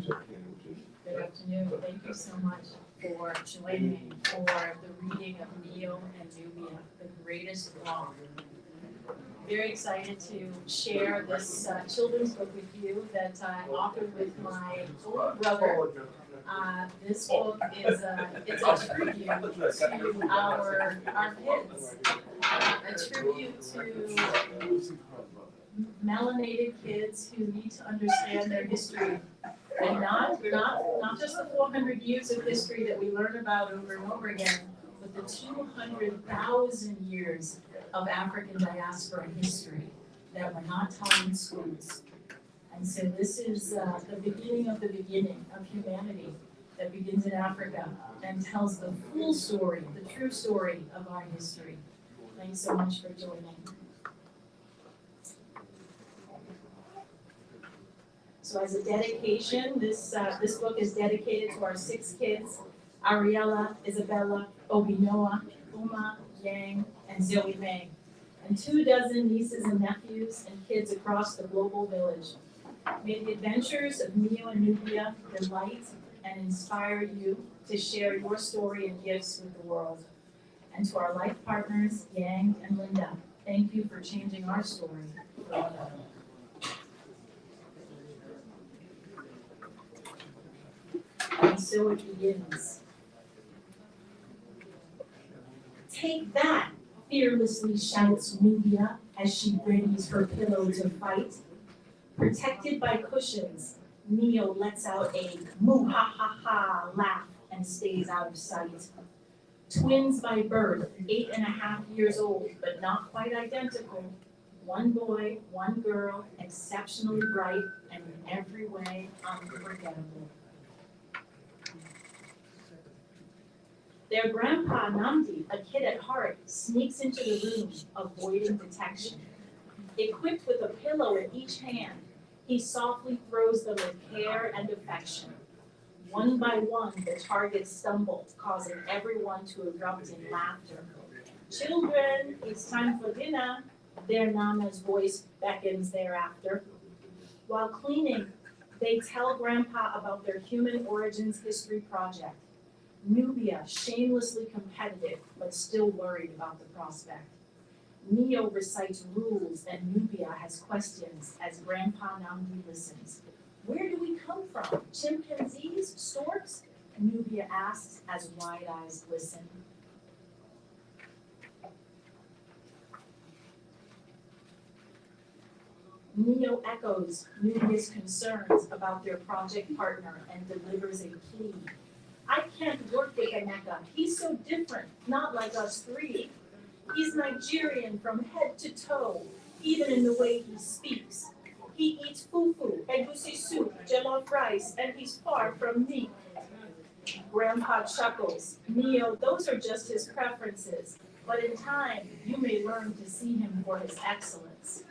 Good afternoon. Thank you so much for joining for the reading of Neo and Nubia, the greatest of all. Very excited to share this children's book with you that I authored with my older brother. This book is it's a tribute to our kids, a tribute to melanated kids who need to understand their history, and not just the 400 years of history that we learn about over and over again, but the 200,000 years of African diaspora history that we're not taught in schools. And so this is the beginning of humanity that begins in Africa and tells the full story, the true story of our history. Thanks so much for joining. So as a dedication, this book is dedicated to our 6 kids, Ariella, Isabella, Obinoa, Uma, Yang, and Zoe May, and 24 nieces and nephews and kids across the global village. May the adventures of Neo and Nubia delight and inspire you to share your story and gifts with the world. And to our life partners, Yang and Linda, thank you for changing our story forever. And so it begins. Take that, fearlessly shouts Nubia as she readies her pillow to fight. Protected by cushions, Neo lets out a moo-ha-ha-ha laugh and stays out of sight. Twins by birth, 8.5 years old, but not quite identical. One boy, one girl, exceptionally bright and in every way unforgettable. Their grandpa, Nnamdi, a kid at heart, sneaks into the room, avoiding detection. Equipped with a pillow in each hand, he softly throws them with care and affection. One by one, the targets stumble, causing everyone to erupt in laughter. Children, it's time for dinner, their Nana's voice beckons thereafter. While cleaning, they tell Grandpa about their human origins history project. Nubia, shamelessly competitive, but still worried about the prospect. Neo recites rules and Nubia has questions as Grandpa Nnamdi listens. Where do we come from? Chimpanzees? Storks? Nubia asks as wide eyes listen. Neo echoes Nubia's concerns about their project partner and delivers a plea. I can't work with Emeka. He's so different, not like us 3. He's Nigerian from head to toe, even in the way he speaks. He eats fufu, egusi soup, jollof rice, and he's far from me. Grandpa chuckles. Neo, those are just his preferences, but in time, you may learn to see him for his excellence.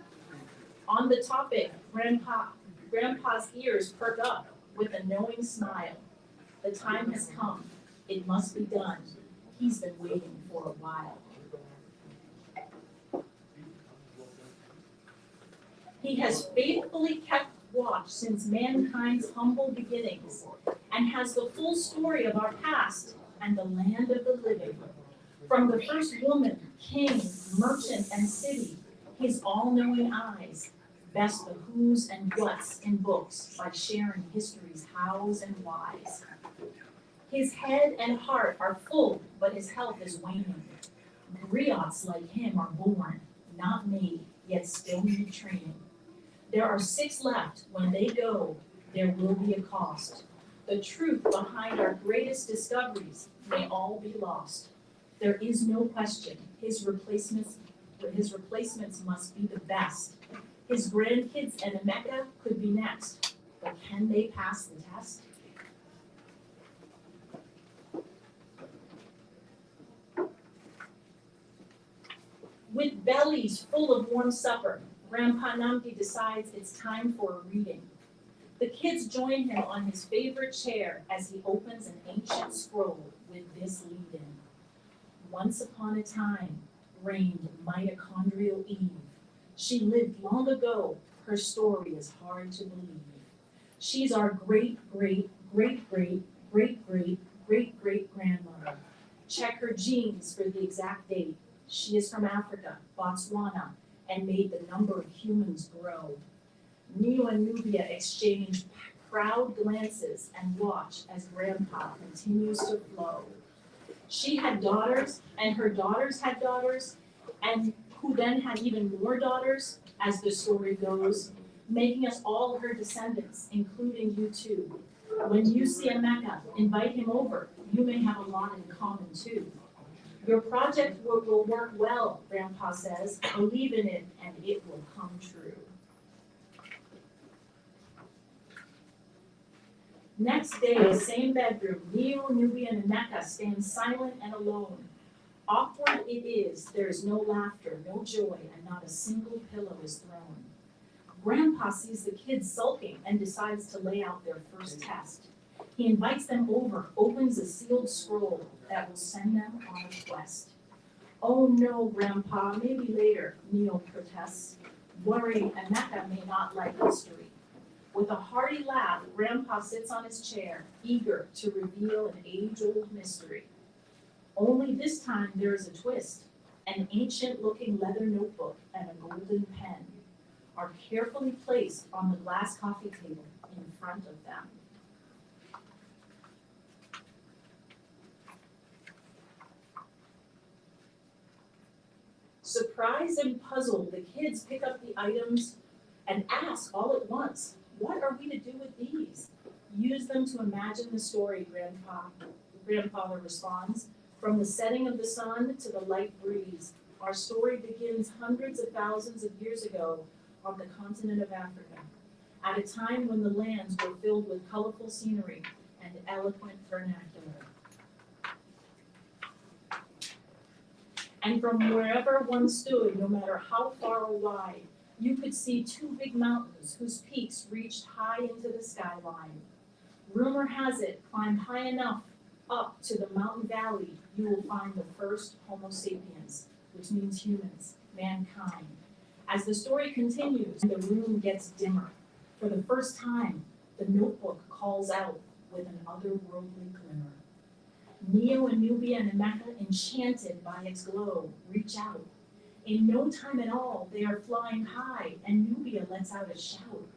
On the topic, Grandpa's ears perk up with a knowing smile. The time has come. It must be done. He's been waiting for a while. He has faithfully kept watch since mankind's humble beginnings and has the full story of our past and the land of the living. From the first woman, king, merchant, and city, his all-knowing eyes best the who's and what's in books by sharing history's hows and whys. His head and heart are full, but his health is waning. Griots like him are born, not made, yet still need training. There are 6 left. When they go, there will be a cost. The truth behind our greatest discoveries may all be lost. There is no question. His replacements must be the best. His grandkids and Emeka could be next, but can they pass the test? With bellies full of warm supper, Grandpa Nnamdi decides it's time for a reading. The kids join him on his favorite chair as he opens an ancient scroll with this lead-in. Once upon a time reigned mitochondrial Eve. She lived long ago. Her story is hard to believe. She's our great-great-great-great-great-great-great-grandmother. Check her genes for the exact date. She is from Africa, Botswana, and made the number of humans grow. Neo and Nubia exchange proud glances and watch as Grandpa continues to flow. She had daughters, and her daughters had daughters, and who then had even more daughters, as the story goes, making us all her descendants, including you too. When you see Emeka, invite him over. You may have a lot in common too. Your project will work well, Grandpa says. Believe in it, and it will come true. Next day, same bedroom, Neo, Nubia, and Emeka stand silent and alone. Awkward it is, there is no laughter, no joy, and not a single pillow is thrown. Grandpa sees the kids sulking and decides to lay out their first test. He invites them over, opens a sealed scroll that will send them on a quest. Oh no, Grandpa, maybe later, Neo protests. Worried, Emeka may not like history. With a hearty laugh, Grandpa sits on his chair, eager to reveal an age-old mystery. Only this time there is a twist. An ancient-looking leather notebook and a golden pen are carefully placed on the glass coffee table in front of them. Surprised and puzzled, the kids pick up the items and ask all at once, what are we to do with these? Use them to imagine the story, Grandfather responds. From the setting of the sun to the light breeze, our story begins hundreds of thousands of years ago on the continent of Africa, at a time when the lands were filled with colorful scenery and eloquent vernacular. And from wherever one stood, no matter how far or wide, you could see two big mountains whose peaks reached high into the skyline. Rumor has it, climb high enough up to the mountain valley, you will find the first Homo sapiens, which means humans, mankind. As the story continues, the room gets dimmer. For the first time, the notebook calls out with an otherworldly glimmer. Neo and Nubia and Emeka, enchanted by its glow, reach out. In no time at all, they are flying high, and Nubia lets out a shout.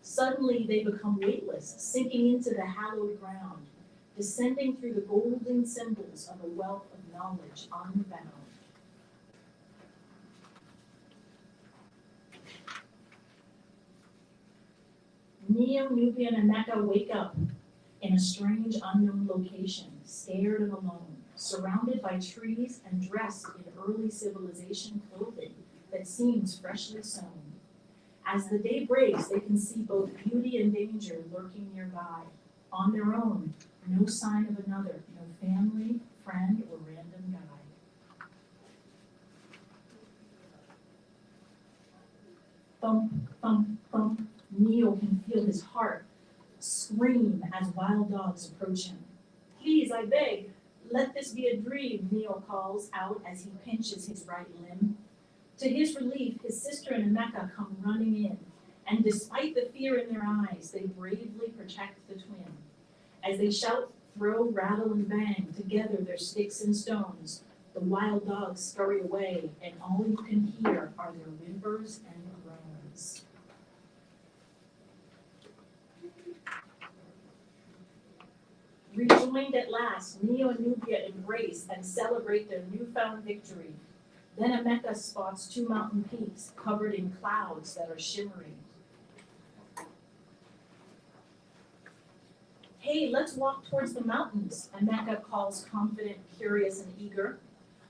Suddenly, they become weightless, sinking into the hallowed ground, descending through the golden symbols of a wealth of knowledge unbound. Neo, Nubia, and Emeka wake up in a strange, unknown location, scared and alone, surrounded by trees and dressed in early civilization clothing that seems freshly sewn. As the day breaks, they can see both beauty and danger lurking nearby. On their own, no sign of another, no family, friend, or random guide. Thump, thump, thump. Neo can feel his heart scream as wild dogs approach him. Please, I beg, let this be a dream, Neo calls out as he pinches his right limb. To his relief, his sister and Emeka come running in, and despite the fear in their eyes, they bravely protect the twin. As they shout, throw, rattle, and bang, together their sticks and stones, the wild dogs scurry away, and all you can hear are their whimpers and groans. Rejoined at last, Neo and Nubia embrace and celebrate their newfound victory. Then Emeka spots two mountain peaks covered in clouds that are shimmering. Hey, let's walk towards the mountains, Emeka calls, confident, curious, and eager.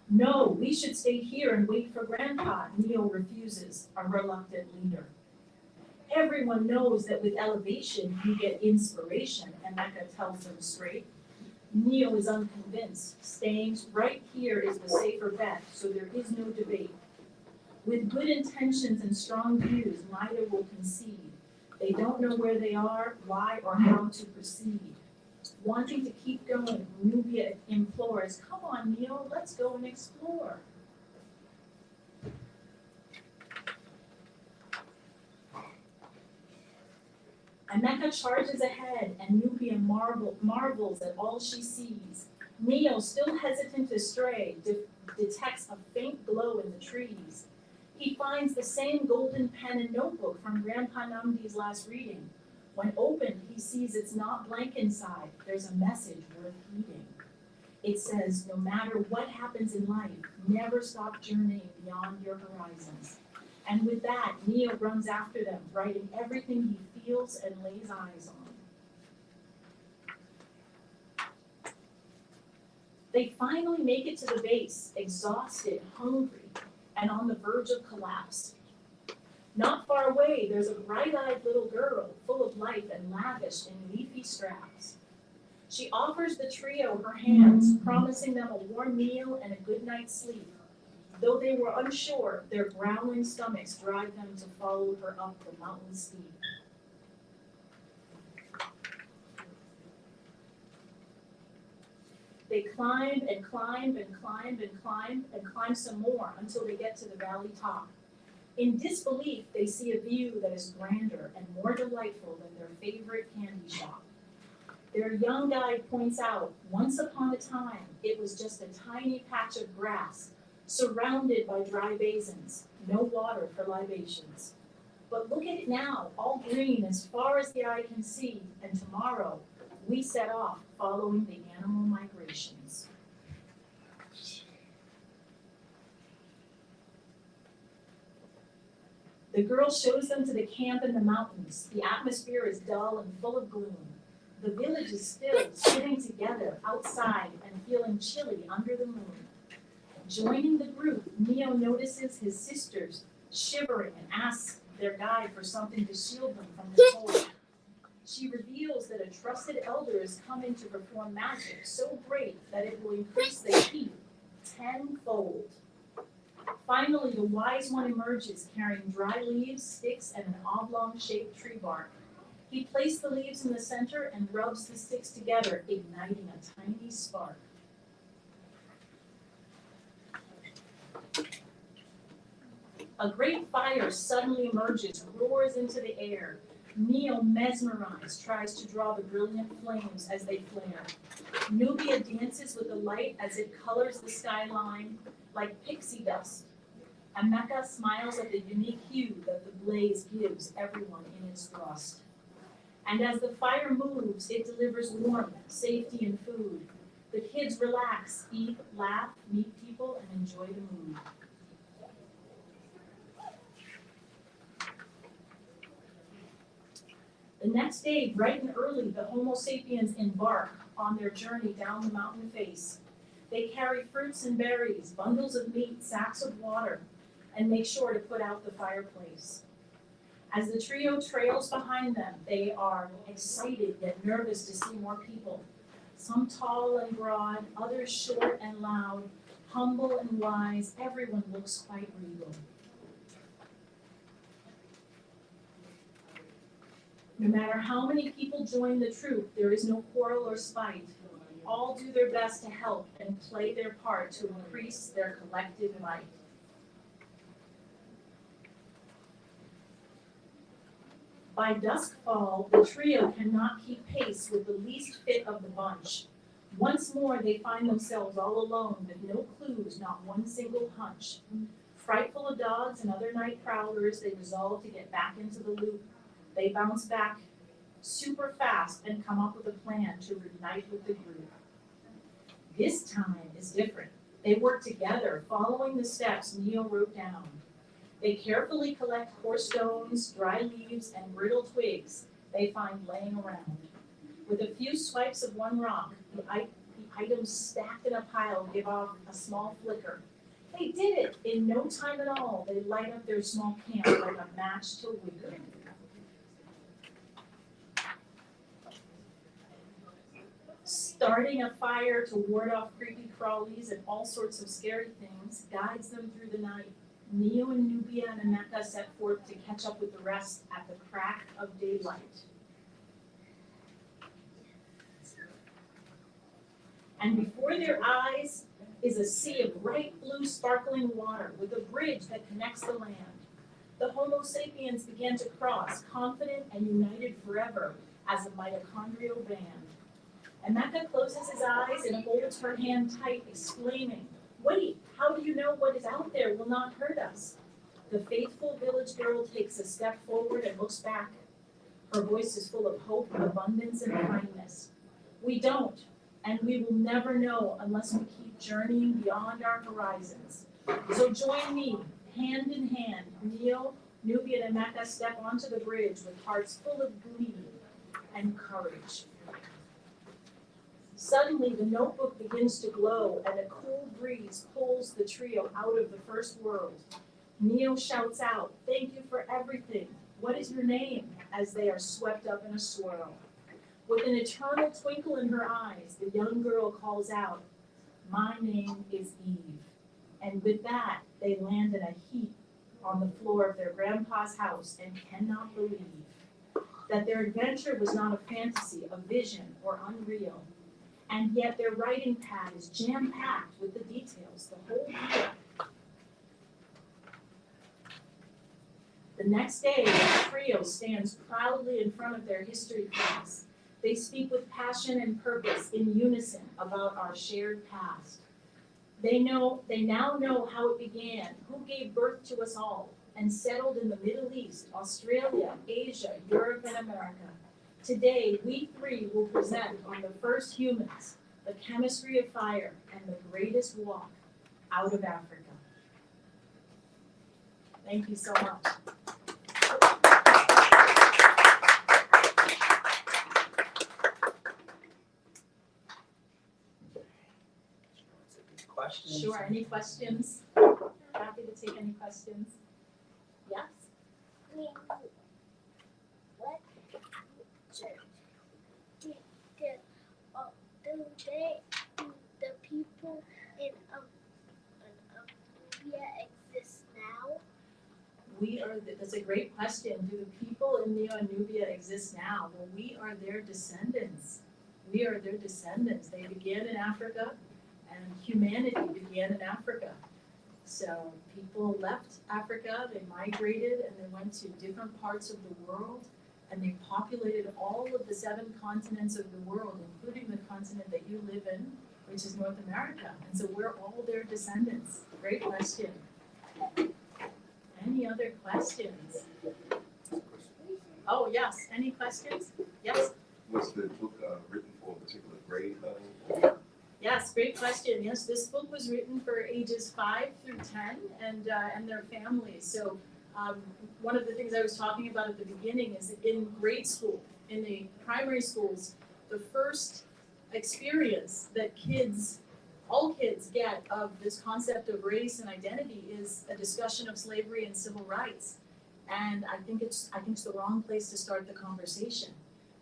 No, we should stay here and wait for Grandpa, Neo refuses, a reluctant leader. Everyone knows that with elevation, you get inspiration, Emeka tells them straight. Neo is unconvinced. Staying right here is the safer bet, so there is no debate. With good intentions and strong views, neither will concede. They don't know where they are, why, or how to proceed. Wanting to keep going, Nubia implores, come on, Neo, let's go and explore. Emeka charges ahead, and Nubia marvels at all she sees. Neo, still hesitant to stray, detects a faint glow in the trees. He finds the same golden pen and notebook from Grandpa Nnamdi's last reading. When opened, he sees it's not blank inside. There's a message worth heeding. It says, no matter what happens in life, never stop journeying beyond your horizons. And with that, Neo runs after them, writing everything he feels and lays eyes on. They finally make it to the base, exhausted, hungry, and on the verge of collapse. Not far away, there's a bright-eyed little girl, full of life and lavish in leafy scraps. She offers the trio her hands, promising them a warm meal and a good night's sleep. Though they were unsure, their growling stomachs drive them to follow her up the mountain steep. They climb and climb and climb and climb and climb some more until they get to the valley top. In disbelief, they see a view that is grander and more delightful than their favorite candy shop. Their young guide points out, once upon a time, it was just a tiny patch of grass, surrounded by dry basins, no water for libations. But look at it now, all green as far as the eye can see, and tomorrow, we set off following the animal migrations. The girl shows them to the camp in the mountains. The atmosphere is dull and full of gloom. The village is still, sitting together outside and feeling chilly under the moon. Joining the group, Neo notices his sisters shivering and asks their guide for something to shield them from the cold. She reveals that a trusted elder is coming to perform magic so great that it will increase their heat tenfold. Finally, the wise one emerges carrying dry leaves, sticks, and an oblong-shaped tree bark. He placed the leaves in the center and rubs the sticks together, igniting a tiny spark. A great fire suddenly emerges, roars into the air. Neo, mesmerized, tries to draw the brilliant flames as they flare. Nubia dances with the light as it colors the skyline like pixie dust. Emeka smiles at the unique hue that the blaze gives everyone in its thrust. And as the fire moves, it delivers warmth, safety, and food. The kids relax, eat, laugh, meet people, and enjoy the mood. The next day, bright and early, the Homo sapiens embark on their journey down the mountain face. They carry fruits and berries, bundles of meat, sacks of water, and make sure to put out the fireplace. As the trio trails behind them, they are excited yet nervous to see more people. Some tall and broad, others short and loud, humble and wise, everyone looks quite regal. No matter how many people join the troop, there is no quarrel or spite. All do their best to help and play their part to increase their collective might. By duskfall, the trio cannot keep pace with the least fit of the bunch. Once more, they find themselves all alone with no clues, not one single hunch. Frightful of dogs and other night prowlers, they resolve to get back into the loop. They bounce back super fast and come up with a plan to reunite with the group. This time is different. They work together, following the steps Neo wrote down. They carefully collect coarse stones, dry leaves, and brittle twigs they find laying around. With a few swipes of one rock, the items stacked in a pile give off a small flicker. They did it! In no time at all, they light up their small camp like a match to wicker. Starting a fire to ward off creepy crawlies and all sorts of scary things guides them through the night. Neo and Nubia and Emeka set forth to catch up with the rest at the crack of daylight. And before their eyes is a sea of bright blue sparkling water with a bridge that connects the land. the Homo sapiens began to cross, confident and united forever as a mitochondrial band. Emeka closes his eyes and holds her hand tight, exclaiming, "Wait, how do you know what is out there will not hurt us?" The faithful village girl takes a step forward and looks back. Her voice is full of hope, abundance, and kindness. We don't, and we will never know unless we keep journeying beyond our horizons. So join me, hand in hand. Neil, Nubia, and Emeka step onto the bridge with hearts full of glee and courage. Suddenly, the notebook begins to glow, and a cool breeze pulls the trio out of the first world. Neil shouts out, "Thank you for everything. What is your name?" as they are swept up in a swirl. With an eternal twinkle in her eyes, the young girl calls out, "My name is Eve." And with that, they land in a heap on the floor of their grandpa's house and cannot believe that their adventure was not a fantasy, a vision, or unreal. And yet their writing pad is jam-packed with the details, the whole deal. The next day, the trio stands proudly in front of their history class. They speak with passion and purpose in unison about our shared past. They now know how it began, who gave birth to us all, and settled in the Middle East, Australia, Asia, Europe, and America. Today, we three will present on the first humans, the chemistry of fire, and the greatest walk out of Africa. Thank you so much. Questions? Sure, any questions? Happy to take any questions. Yes? What do the people in Nubia exist now? That's a great question. Do the people in Nubia exist now? Well, we are their descendants. We are their descendants. They began in Africa, and humanity began in Africa. So people left Africa, they migrated, and they went to different parts of the world, and they populated all of the 7 continents of the world, including the continent that you live in, which is North America. And so we're all their descendants. Great question. Any other questions? Oh, yes. Any questions? Yes? Was the book written for a particular grade level? Yes, great question. Yes, this book was written for ages 5 through 10 and their families. So one of the things I was talking about at the beginning is in grade school, in the primary schools, the first experience that all kids get of this concept of race and identity is a discussion of slavery and civil rights. And I think it's the wrong place to start the conversation.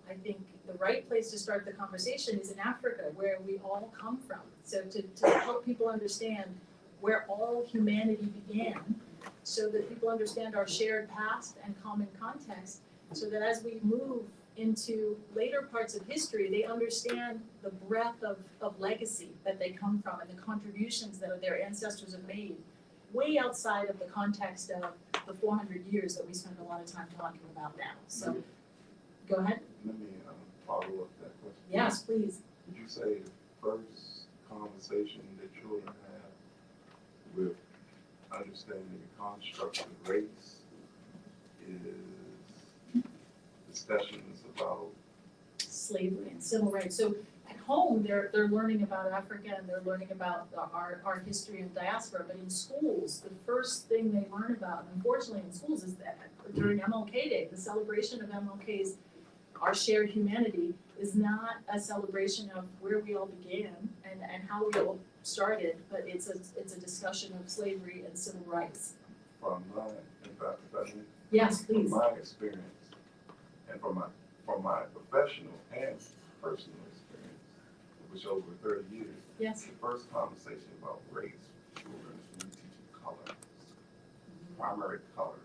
I think the right place to start the conversation is in Africa, where we all come from. So to help people understand where all humanity began, so that people understand our shared past and common context, so that as we move into later parts of history, they understand the breadth of legacy that they come from and the contributions that their ancestors have made, way outside of the context of the 400 years that we spend a lot of time talking about now. So, go ahead. Let me follow up that question. Yes, please. Would you say the first conversation that children have with understanding the construct of race is discussions about Slavery and civil rights. So at home, they're learning about Africa and they're learning about our history and diaspora. But in schools, the first thing they learn about, unfortunately in schools, is that during MLK Day, the celebration of MLK's, our shared humanity, is not a celebration of where we all began and how we all started, but it's a discussion of slavery and civil rights. from Yes, please. my experience and from my professional and personal experience, which over 30 years, Yes. the first conversation about race with children is when you teach them color, primary color.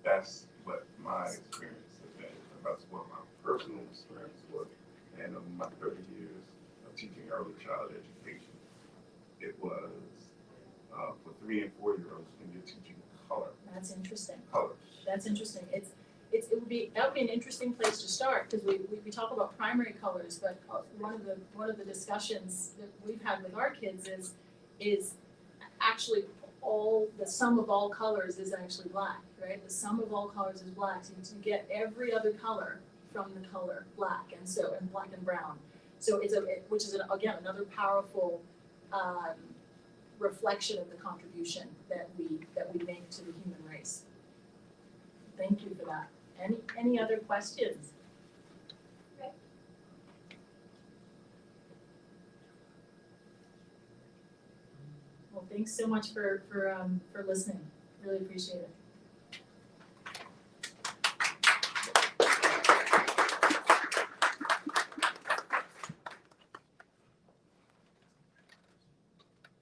That's what my experience has been. That's what my personal experience was. And of my 30 years of teaching early child education, it was for 3 and 4 year olds when you're teaching That's interesting. colors. That's interesting. It would be, that would be an interesting place to start, because we talk about primary colors, but one of the discussions that we've had with our kids is actually the sum of all colors is actually black, right? The sum of all colors is black, so you get every other color from the color black, and black and brown. So which is again another powerful reflection of the contribution that we make to the human race. Thank you for that. Any other questions? Well, thanks so much for listening. Really appreciate it.